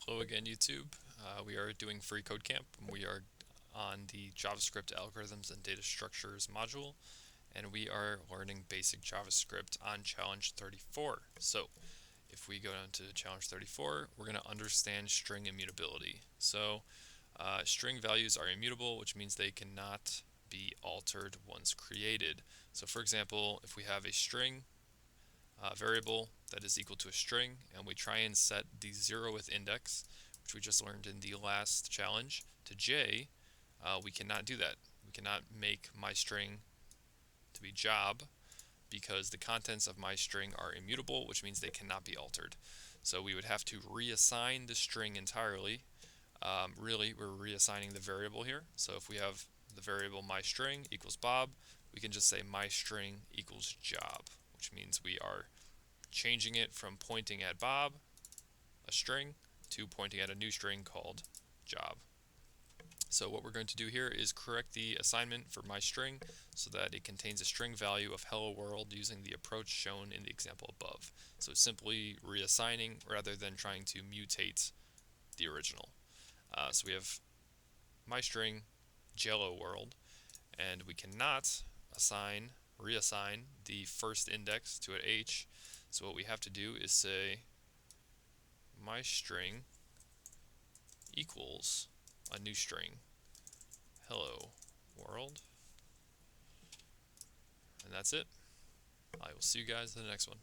Hello again, YouTube. We are doing Free Code Camp. We are on the JavaScript algorithms and data structures module, and we are learning basic JavaScript on challenge 34. So, if we go down to challenge 34, we're going to understand string immutability. So, string values are immutable, which means they cannot be altered once created. So, for example, if we have a string variable that is equal to a string, and we try and set the 0th index, which we just learned in the last challenge, to j, we cannot do that. We cannot make my string to be job because the contents of my string are immutable, which means they cannot be altered. So we would have to reassign the string entirely. Really, we're reassigning the variable here. So if we have the variable myString equals Bob, we can just say myString equals job, which means we are changing it from pointing at Bob, a string, to pointing at a new string called job. So what we're going to do here is correct the assignment for my string so that it contains a string value of hello world using the approach shown in the example above. So it's simply reassigning rather than trying to mutate the original. So we have my string jello world, and we cannot reassign the first index to an h. So what we have to do is say my string equals a new string, hello world, and that's it. I will see you guys in the next one.